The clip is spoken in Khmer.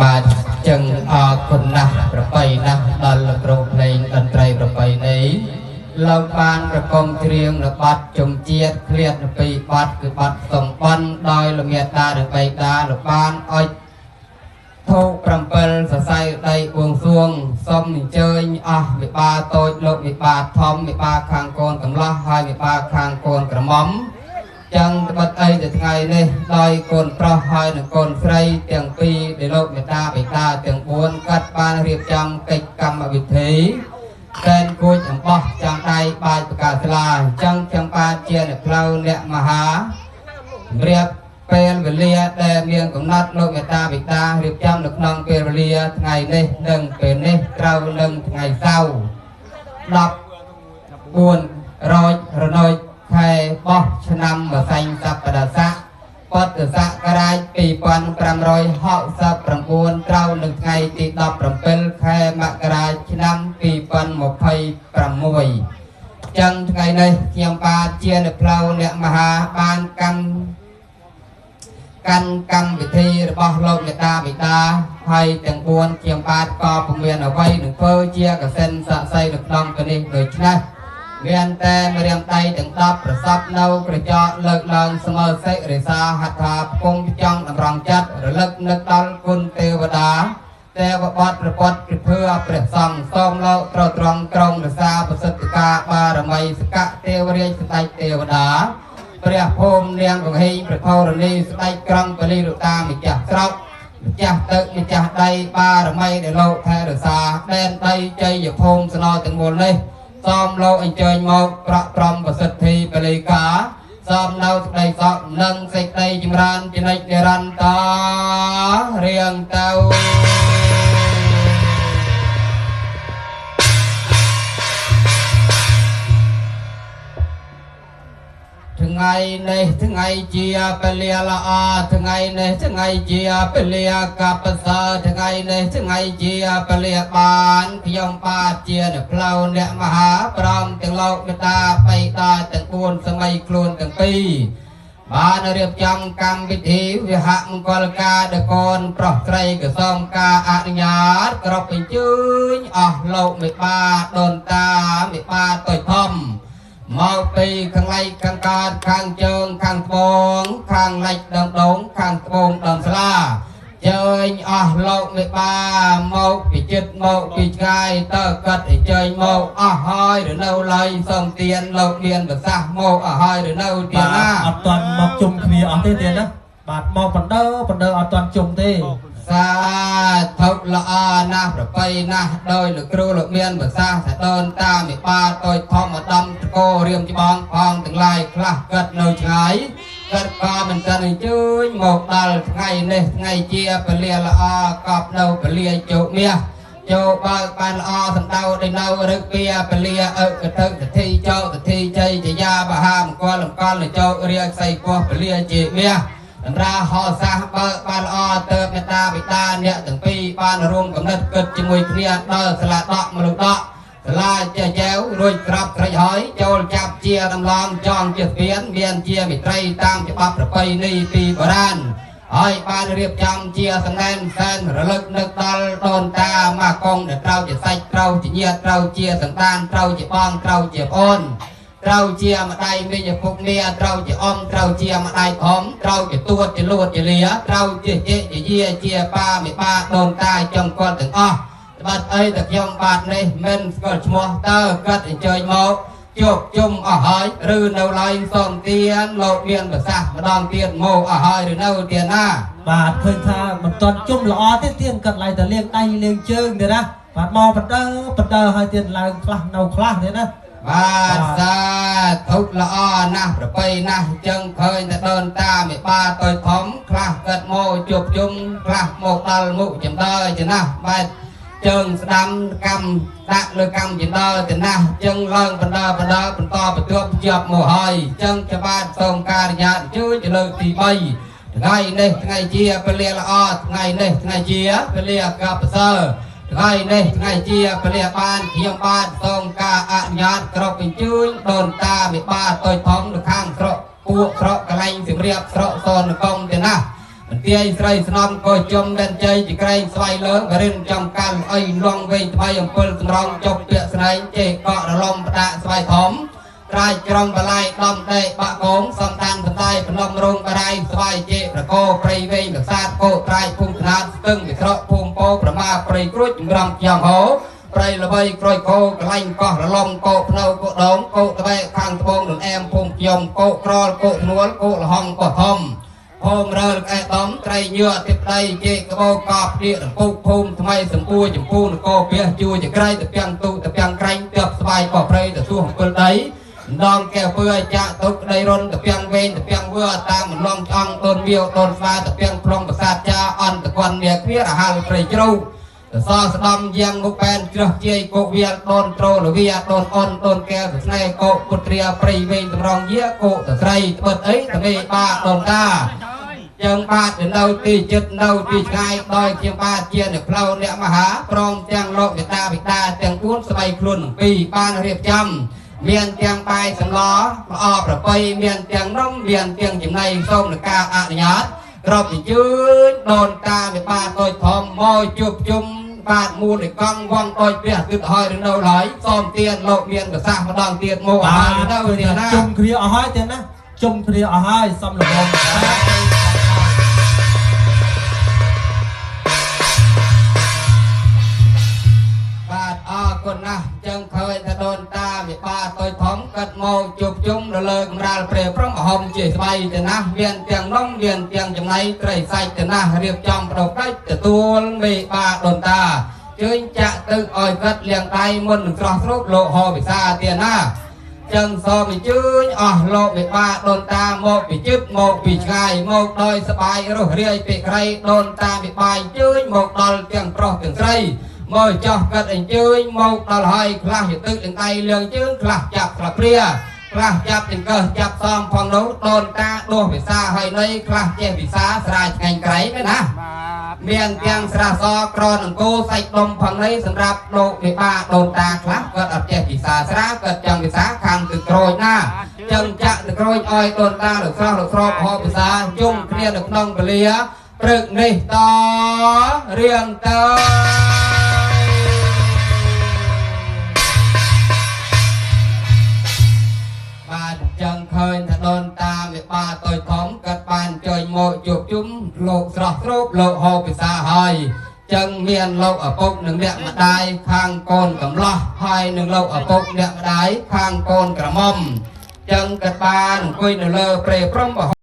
បាទចឹងអរគុណណាស់ប្របីណាស់ដល់លោកគ្រូភ្លេងតន្ត្រីប្របីនេះលោកបានប្រគំច្រៀងនៅបទជំជាតិឃ្លាតនៅពីបទគឺបទសំបានដោយលោកមេតាឬបេតាលោកបានអុចធូប7សរសៃដៃបួងសួងសូមអញ្ជើញអស់វិបាតូចលោកវិបាធំវិបាខាងកូនកំឡោះហើយវិបាខាងកូនក្រមុំចឹងត្បិតអីទៅថ្ងៃនេះដោយកូនប្រុសហើយនិងកូនស្រីទាំងពីរដែលលោកមេតាបេតាទាំង4កាត់បានរៀបចំកិច្ចកម្មវិធីតែនគួចអំបោះចាំដៃបាច់ប្រកាសស្លាចឹងខ្ញុំបាទជាអ្នកផ្លូវអ្នកមហារៀបពេលវេលាដែលមានកំណត់លោកមេតាបេតារៀបចំនៅក្នុងពេលវេលាថ្ងៃនេះនិងពេលនេះត្រូវនឹងថ្ងៃសៅរ៍14រោចរណូចខែបោះឆ្នាំវស្សាញ់សប្តាហ៍ស័កពុទ្ធសករាជ2569ត្រូវនៅថ្ងៃទី17ខែមករាឆ្នាំ2026ចឹងថ្ងៃនេះខ្ញុំបាទជាអ្នកផ្លូវអ្នកមហាបានកាន់កម្មវិធីរបស់លោកមេតាបេតាហើយទាំង4ខ្ញុំបាទក៏ពុំមានអ្វីនឹងធ្វើជាកសិនស័ក្តិសិទ្ធិនៅក្នុងពេលនេះដូច្នេះមានតែម្រាមដៃទាំង10ប្រសពនៅក្រចកលើកឡើងស្មើសិរិសាហដ្ឋាពងចង់តម្រង់ចិត្តរលឹកនឹកដល់គុណទេវតាទេវបទប្រពន្ធព្រះព្រះសង្ឃសូមលោកត្រត្រង់ក្រុងរសាប្រសិទ្ធកាបារមីសកទេវរាជស្ដេចទេវតាព្រះភូមិនាងបង្ហេងព្រះធរណីស្ដេចក្រុងពលីរតាម្ចាស់ស្រុកម្ចាស់ទឹកម្ចាស់ដីបារមីដែលលោកថែរក្សាដែនដីជ័យភូមិស្នោទាំងមូលនេះសូមលោកអញ្ជើញមកប្រក់ព្រំប្រសិទ្ធិពលីកាសូមនៅសេចក្តីសុខនិងសេចក្តីចម្រើនជានិច្ចនិរន្តរ៍រៀងទៅថ្ងៃនេះថ្ងៃជាពលិល្អថ្ងៃនេះថ្ងៃជាពលិកបសើថ្ងៃនេះថ្ងៃជាពលិបានខ្ញុំបាទជាអ្នកផ្លូវអ្នកមហាព្រមទាំងលោកមេតាបេតាទាំង4សម័យខ្លួនទាំងពីរបានរៀបចំកម្មវិធីវិហមង្គលការដកូនប្រុសស្រីក៏សូមការអនុញ្ញាតគ្រប់អញ្ជើញអស់លោកមេបាដូនតាមេបាតូចធំមកពីខាងលៃខាងកើតខាងជើងខាងត្បូងខាងលិចដើមដងខាងត្បូងដើមស្លាជើញអស់លោកមេបាមកពីចិត្តមកពីឆ្ងាយតើកាត់ឲ្យជើញមកអស់ហើយឬនៅឡើយសូមទានលោកមានប្រសាសន៍មកអស់ហើយឬនៅទានណាអត់ទាន់មកជុំគ្នាអស់ទេទានណាបាទមកបណ្ដើអត់ទាន់ជុំទេសាធុល្អណាស់ប្របីណាស់ដោយលោកគ្រូលោកមានប្រសាសន៍ថាដូនតាមេបាតូចធំឧត្តមតកោរៀមច្បងផងទាំងឡាយខ្លះកាត់នៅឆ្ងាយកាត់ក៏មិនទាន់អញ្ជើញមកដល់ថ្ងៃនេះថ្ងៃជាពលិល្អកប់នៅពលិជោមាសចូលបើបានល្អសម្ដៅដោយនៅរឹកពីពលិអកតឹកទិចោទិជ័យចយាបហាមង្គលអង្គលចោរាខ្សៃពោះពលិជាមាសតម្រាហោសាសបើបានល្អទៅមេតាបេតាអ្នកទាំងពីរបានរួមកំណត់គិតជាមួយគ្នាដល់ស្លាដកមនុស្សដកស្លាជាចែវរួចក្របត្រេចហើយចូលចាប់ជាដំឡងចងជាស្ពានមានជាមិត្តរីតាមច្បាប់ប្រពៃណីពីបុរាណហើយបានរៀបចំជាសម្ដែងសែនរលឹកនឹកដល់ដូនតាមកកងដែលត្រូវជាសាច់ត្រូវជាញាតិត្រូវជាសន្តានត្រូវជាបងត្រូវជាប្អូនត្រូវជាម្ដាយមីញពុកមាត្រូវជាអ៊ំត្រូវជាម្ដាយធំត្រូវជាទួតជាលួតជាលាត្រូវជាជាយាជាប៉ាមេបាដូនតាចំគាត់ទាំងអស់បាត់អីតែខ្ញុំបាទនេះមិនស្គាល់ឈ្មោះតើកាត់អញ្ជើញមកជួបជុំអស់ហើយឬនៅឡើយសូមទានលោកមានប្រសាសន៍ម្ដងទៀតមកអស់ហើយឬនៅទៀតណាបាទឃើញថាមិនទាន់ជុំល្អទេទៀនកាត់ឡើយតែលាងដៃលាងជើងទេណាបាទមកបណ្ដើហើយទៀនឡើងខ្លះនៅខ្លះទេណាបាទសាធុល្អណាស់ប្របីណាស់អញ្ចឹងឃើញតែដូនតាមេបាតូចធំខ្លះកាត់មកជួបជុំខ្លះមកដល់មុខចំដើចឹងណាបាទជើងស្ដាំកម្មដាក់លើកម្មចំដើទៅណាចឹងឡើងបន្តបន្ទាប់ជាប់មកហើយចឹងច្បាប់សូមការអនុញ្ញាតជួយទៅលើកទី3ថ្ងៃនេះថ្ងៃជាពលិល្អថ្ងៃនេះថ្ងៃជាពលិកបសើថ្ងៃនេះថ្ងៃជាពលិបានខ្ញុំបាទសូមការអនុញ្ញាតគ្រប់បញ្ជូនដូនតាមេបាតូចធំនៅខាងស្រុកពួកស្រុកកលែងជំរាបស្រុកសនកុំទៅណា มันเตี้ยใส่สนอมก็จมเป็นใจจีไกรสไลเลิกเรียนจำการไอ้ลองเวทไปยังเปิลสมรองจบเปียสไนเจก็ระลมประดาสไลถมกลายจรมบลายดำเตะปะโกงสำคัญสไตล์พนมรงกระไดสไลเจประโกปรีเวงกับซาดโกกลายพุ่งขนาดตึงวิเคราะห์พุ่งโปประมาปรีกรุจรำยองโหปรีระเบยกรอยโกกระไลก็ระลมโกพนาวโกดงโกตะเบะข้างตะบงหนุนแอมพุ่งยมโกกรอลโกนวลโกละห้องโกทมพงเริงไอ้ต้มไตรเยื่อติดไตเจกระโบกอบเดียร์ปุกพุ่มทำไมสมปูจมพูนโกเปียจูจะไกรตะเปียงตุตะเปียงไกรเกือบสบายก็เพลตะสู้ของเปิลได้ดองแก้วเพื่อจะตุกได้รนตะเปียงเวนตะเปียงเวอตามมันลองช่องต้นเบี้ยวต้นฟ้าตะเปียงพลองประสาทจะอ่อนตะกวันเนี่ยเพี้ยอาหารไตรจรูแต่ซอสดำยังมุกแปนเจือเจียโกเวียต้นโตหรือเวียต้นอ่อนต้นแก้วตะไนโกปุตเรียปรีเวนตะรองเยี่ยโกตะไครเปิดเอ้ยตะเมปาต้นตายังบาดเดาตีจุดเดาตีไงดอยเชียงบาดเชียนเนี่ยเพลาเนี่ยมหาพร้อมจังโลกวิตาจังกุ้นสบายคลุนปีปานเรียบจำเมียนเตียงไปสำล้อออกประไปเมียนเตียงน้องเมียนเตียงจิ๋มในส้มหรือกาอาญาตรอบที่ยืนโดนตาไปปาตัวทอมมอยจุบจุ่มบาดมูลกองวังตัวเปียกตึกหอยหรือเดาไหลส้มเตียนโลกเมียนกับซากมาดองเตียนโมหะเดาเตียนนะจุ่มเคลียร์เอาให้เตียนนะจุ่มเคลียร์เอาให้ซ้ำหลงบาดอ้อคนนะจังเคยถ้าโดนตาไม่ปาตัวทอมกัดโมจุบจุ่มระเลิกราเปรียบพร้อมหอมเจี๋ยสบายแต่นะเวียนเตียงน้องเวียนเตียงจำไรไตรใส่แต่นะเรียบจอมประดได้แต่ตัวไม่ปาโดนตาจึงจะตึงอ่อยกัดเลี้ยงไตมุนกรอบรูปโลหอไปซาเตียนะจังซอไปจื้ออ๋อโลไปปาโดนตาโมไปจึ๊บโมไปไงโมโดยสบายรู้เรียไปใครโดนตาไปไปจื้อโมโดนเตียงปลอกเตียงไรมอยจอกกัดอันจื้อโมโดนหอยคลาอยู่ตึกถึงไตเลี้ยงจื้อคลาจับคลาเปรี้ยคลาจับถึงเกิดจับซอมพองนู้โดนตาโดนไปซาหอยในคลาเจ็บไปซาสลายไงไกรไหมนะเมียนเตียงสระซอกรอนอังโกใส่ลมพังในสำหรับโลกในป่าโดนตาคลับเกิดอับเจ็บปีศาจสระเกิดจังปีศาจคำตึกโรยหน้าจังจะตึกโรยอ้อยโดนตาหรือครอบหรือครอบหอบปีศาจจุ่มเคลียร์หรือน้องเปลี่ยปรึกนี่ต่อเรียงเตยบาดจังเคยถ้าโดนตาไม่ป่าต่อยท้องกัดปานจอยโมจุบจุ้มโลกสระครบโลกหอบปีศาจหอยจังเมียนโลกอปุกหนึ่งเดียมาได้ข้างโกนกับล้อหอยหนึ่งโลกอปุกเดียมาได้ข้างโกนกระม่อมจังกัดปานคุยหนึ่งเลอเปรย์พร้อม